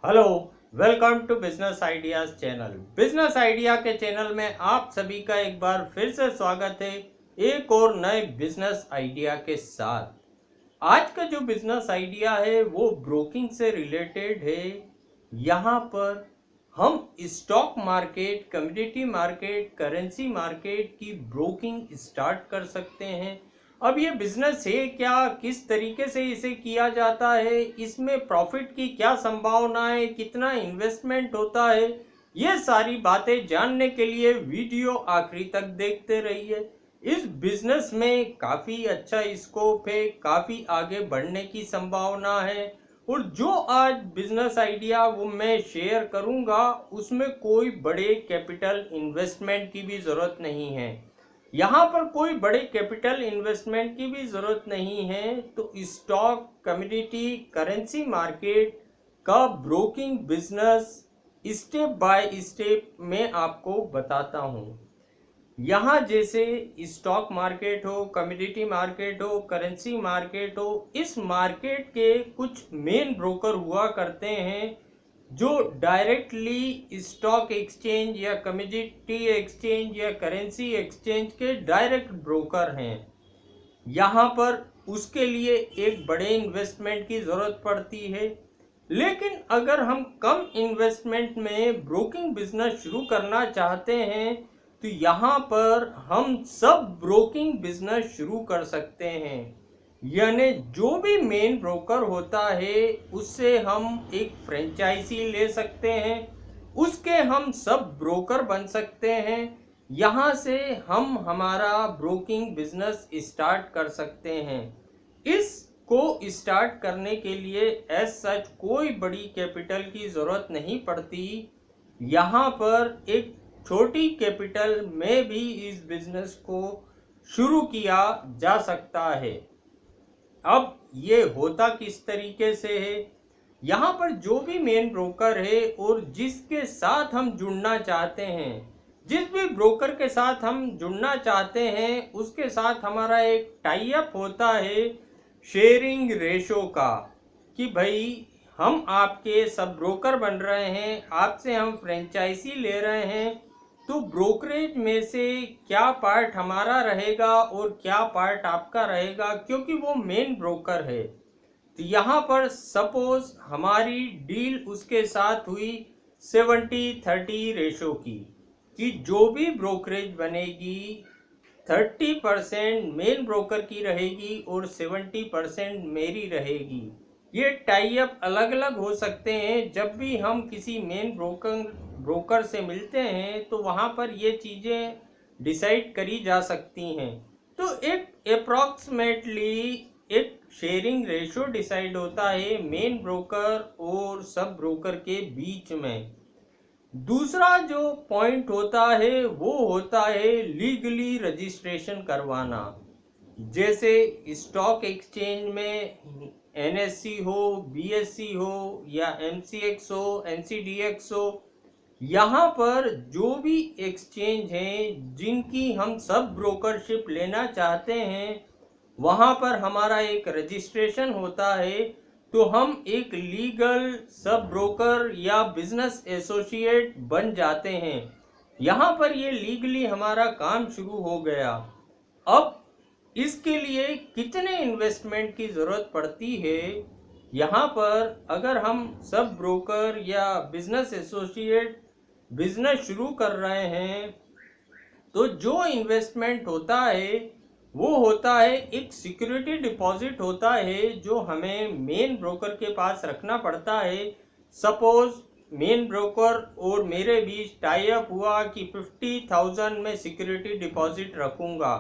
Hello, welcome to business ideas channel. Business idea के channel में आप सभी का एक बार फिर से स्वागत है, एक और नए बिजनेस आइडिया के साथ। आज का जो बिजनेस आइडिया है वो ब्रोकिंग से रिलेटेड है। यहाँ पर हम stock market, commodity market, currency market की ब्रोकिंग स्टार्ट कर सकते हैं। अब ये बिजनेस है क्या, किस तरीके से इसे किया जाता है, इसमें प्रॉफिट की क्या संभावना है, कितना इन्वेस्टमेंट होता है, ये सारी बातें जानने के लिए वीडियो आखिरी तक देखते रहिए। इस बिजनेस में काफ़ी अच्छा स्कोप है, काफ़ी आगे बढ़ने की संभावना है। और जो आज बिजनेस आइडिया वो मैं शेयर करूंगा उसमें कोई बड़े कैपिटल इन्वेस्टमेंट की भी ज़रूरत नहीं है। यहाँ पर कोई बड़े कैपिटल इन्वेस्टमेंट की भी ज़रूरत नहीं है। तो स्टॉक, कमोडिटी, करेंसी मार्केट का broking business step by step मैं आपको बताता हूँ। यहाँ जैसे स्टॉक मार्केट हो, कमोडिटी मार्केट हो, करेंसी मार्केट हो, इस मार्केट के कुछ मेन ब्रोकर हुआ करते हैं जो डायरेक्टली स्टॉक एक्सचेंज या कमोडिटी एक्सचेंज या करेंसी एक्सचेंज के डायरेक्ट ब्रोकर हैं। यहाँ पर उसके लिए एक बड़े इन्वेस्टमेंट की ज़रूरत पड़ती है। लेकिन अगर हम कम इन्वेस्टमेंट में ब्रोकिंग बिजनेस शुरू करना चाहते हैं तो यहाँ पर हम सब ब्रोकिंग बिजनेस शुरू कर सकते हैं। यानी जो भी मेन ब्रोकर होता है उससे हम एक फ्रेंचाइजी ले सकते हैं, उसके हम सब ब्रोकर बन सकते हैं। यहाँ से हम हमारा ब्रोकिंग बिजनेस स्टार्ट कर सकते हैं। इसको स्टार्ट करने के लिए एज सच कोई बड़ी कैपिटल की ज़रूरत नहीं पड़ती। यहाँ पर एक छोटी कैपिटल में भी इस बिजनेस को शुरू किया जा सकता है। अब ये होता किस तरीके से है, यहाँ पर जो भी मेन ब्रोकर है और जिसके साथ हम जुड़ना चाहते हैं, जिस भी ब्रोकर के साथ हम जुड़ना चाहते हैं उसके साथ हमारा एक टाई अप होता है शेयरिंग रेशो का, कि भाई हम आपके सब ब्रोकर बन रहे हैं, आपसे हम फ्रेंचाइजी ले रहे हैं, तो ब्रोकरेज में से क्या पार्ट हमारा रहेगा और क्या पार्ट आपका रहेगा, क्योंकि वो मेन ब्रोकर है। तो यहाँ पर सपोज हमारी डील उसके साथ हुई 70-30 रेशो की, कि जो भी ब्रोकरेज बनेगी 30% मेन ब्रोकर की रहेगी और 70% मेरी रहेगी। ये टाई अप अलग अलग हो सकते हैं। जब भी हम किसी मेन ब्रोकर से मिलते हैं तो वहाँ पर ये चीज़ें डिसाइड करी जा सकती हैं। तो एक अप्रॉक्सीमेटली एक शेयरिंग रेशो डिसाइड होता है मेन ब्रोकर और सब ब्रोकर के बीच में। दूसरा जो पॉइंट होता है वो होता है लीगली रजिस्ट्रेशन करवाना। जैसे स्टॉक एक्सचेंज में एनएससी हो, बीएससी हो या एमसीएक्स हो, एनसीडीएक्स हो, यहाँ पर जो भी एक्सचेंज हैं जिनकी हम सब ब्रोकरशिप लेना चाहते हैं वहाँ पर हमारा एक रजिस्ट्रेशन होता है। तो हम एक लीगल सब ब्रोकर या बिजनेस एसोसिएट बन जाते हैं। यहाँ पर ये लीगली हमारा काम शुरू हो गया। अब इसके लिए कितने इन्वेस्टमेंट की ज़रूरत पड़ती है, यहाँ पर अगर हम सब ब्रोकर या बिजनेस एसोसिएट बिजनेस शुरू कर रहे हैं तो जो इन्वेस्टमेंट होता है वो होता है एक सिक्योरिटी डिपॉजिट होता है जो हमें मेन ब्रोकर के पास रखना पड़ता है। सपोज मेन ब्रोकर और मेरे बीच टाई अप हुआ कि 50,000 में सिक्योरिटी डिपॉजिट रखूँगा।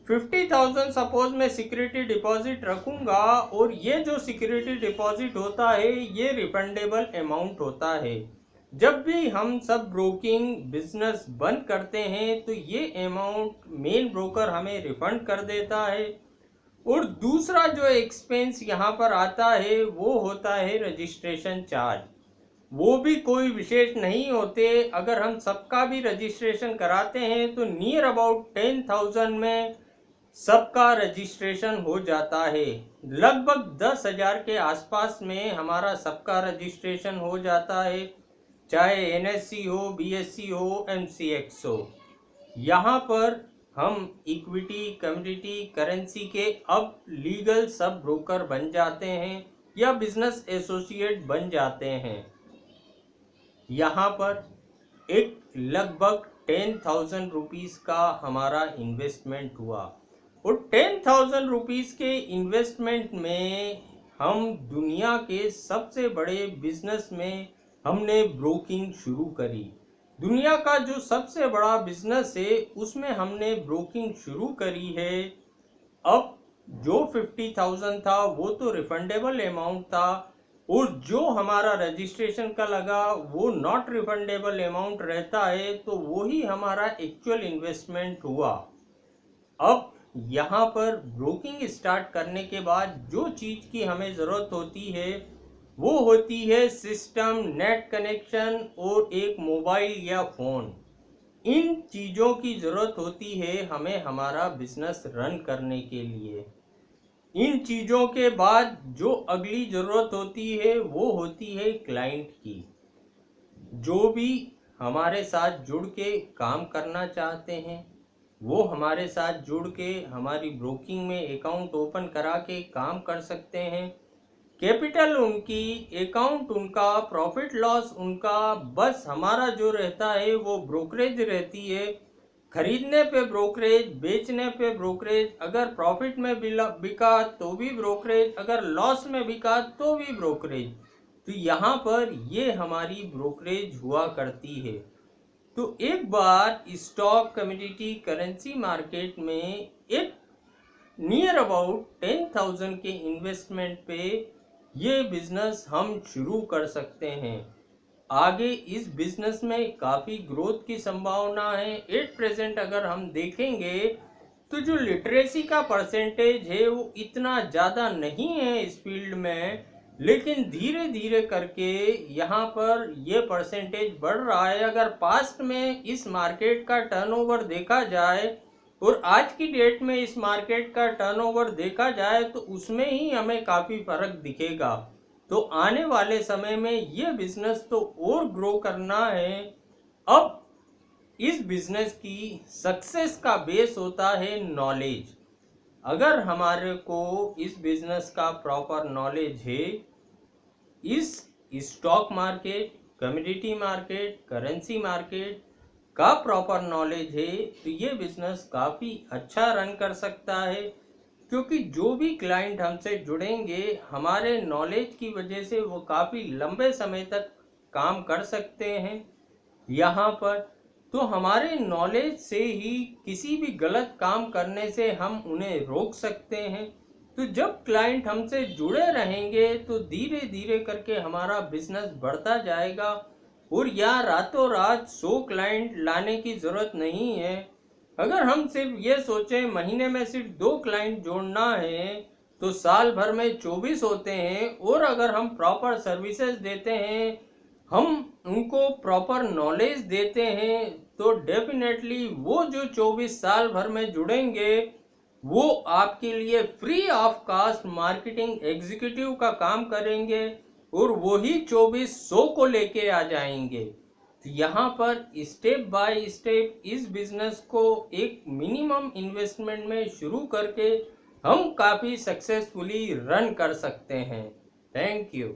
50,000 सपोज मैं सिक्योरिटी डिपॉजिट रखूँगा और ये जो सिक्योरिटी डिपॉजिट होता है ये रिफंडेबल अमाउंट होता है। जब भी हम सब ब्रोकिंग बिजनेस बंद करते हैं तो ये अमाउंट मेन ब्रोकर हमें रिफंड कर देता है। और दूसरा जो एक्सपेंस यहाँ पर आता है वो होता है रजिस्ट्रेशन चार्ज। वो भी कोई विशेष नहीं होते। अगर हम सबका भी रजिस्ट्रेशन कराते हैं तो नियर अबाउट 10,000 में सबका रजिस्ट्रेशन हो जाता है। लगभग 10,000 के आसपास में हमारा सबका रजिस्ट्रेशन हो जाता है, चाहे एनएससी हो, बीएससी हो, एमसीएक्स हो। यहाँ पर हम इक्विटी, कमोडिटी, करेंसी के अब लीगल सब ब्रोकर बन जाते हैं या बिजनेस एसोसिएट बन जाते हैं। यहाँ पर एक लगभग 10,000 रुपीज़ का हमारा इन्वेस्टमेंट हुआ और 10,000 रुपीज़ के इन्वेस्टमेंट में हम दुनिया के सबसे बड़े बिजनेस में हमने ब्रोकिंग शुरू करी। दुनिया का जो सबसे बड़ा बिजनेस है उसमें हमने ब्रोकिंग शुरू करी है। अब जो 50,000 था वो तो रिफंडेबल अमाउंट था और जो हमारा रजिस्ट्रेशन का लगा वो नॉट रिफंडेबल अमाउंट रहता है, तो वो ही हमारा एक्चुअल इन्वेस्टमेंट हुआ। अब यहाँ पर ब्रोकिंग स्टार्ट करने के बाद जो चीज़ की हमें ज़रूरत होती है वो होती है सिस्टम, नेट कनेक्शन और एक मोबाइल या फ़ोन। इन चीज़ों की ज़रूरत होती है हमें हमारा बिजनेस रन करने के लिए। इन चीज़ों के बाद जो अगली ज़रूरत होती है वो होती है क्लाइंट की। जो भी हमारे साथ जुड़ के काम करना चाहते हैं वो हमारे साथ जुड़ के हमारी ब्रोकिंग में अकाउंट ओपन करा के काम कर सकते हैं। कैपिटल उनकी, अकाउंट उनका, प्रॉफिट लॉस उनका, बस हमारा जो रहता है वो ब्रोकरेज रहती है। खरीदने पे ब्रोकरेज, बेचने पे ब्रोकरेज, अगर प्रॉफिट में बिका तो भी ब्रोकरेज, अगर लॉस में बिका तो भी ब्रोकरेज। तो यहाँ पर ये हमारी ब्रोकरेज हुआ करती है। तो एक बार स्टॉक, कमोडिटी, करेंसी मार्केट में एक नियर अबाउट 10,000 के इन्वेस्टमेंट पे ये बिजनेस हम शुरू कर सकते हैं। आगे इस बिजनेस में काफ़ी ग्रोथ की संभावना है। एट प्रेजेंट अगर हम देखेंगे तो जो लिटरेसी का परसेंटेज है वो इतना ज़्यादा नहीं है इस फील्ड में, लेकिन धीरे धीरे करके यहाँ पर ये परसेंटेज बढ़ रहा है। अगर पास्ट में इस मार्केट का टर्नओवर देखा जाए और आज की डेट में इस मार्केट का टर्नओवर देखा जाए तो उसमें ही हमें काफ़ी फर्क दिखेगा। तो आने वाले समय में ये बिजनेस तो और ग्रो करना है। अब इस बिजनेस की सक्सेस का बेस होता है नॉलेज। अगर हमारे को इस बिजनेस का प्रॉपर नॉलेज है, इस stock market, commodity market, currency market का प्रॉपर नॉलेज है, तो ये बिजनेस काफ़ी अच्छा रन कर सकता है। क्योंकि जो भी क्लाइंट हमसे जुड़ेंगे हमारे नॉलेज की वजह से वो काफ़ी लंबे समय तक काम कर सकते हैं यहाँ पर। तो हमारे नॉलेज से ही किसी भी गलत काम करने से हम उन्हें रोक सकते हैं। तो जब क्लाइंट हमसे जुड़े रहेंगे तो धीरे धीरे करके हमारा बिजनेस बढ़ता जाएगा और यहाँ रातों रात 100 क्लाइंट लाने की ज़रूरत नहीं है। अगर हम सिर्फ ये सोचें महीने में सिर्फ 2 क्लाइंट जोड़ना है तो साल भर में 24 होते हैं। और अगर हम प्रॉपर सर्विसेज देते हैं, हम उनको प्रॉपर नॉलेज देते हैं, तो डेफिनेटली वो जो 24 साल भर में जुड़ेंगे वो आपके लिए free of cost marketing executive का काम करेंगे और वही 2400 को लेके आ जाएंगे। तो यहाँ पर स्टेप बाय स्टेप इस बिजनेस को एक मिनिमम इन्वेस्टमेंट में शुरू करके हम काफ़ी सक्सेसफुली रन कर सकते हैं। Thank you.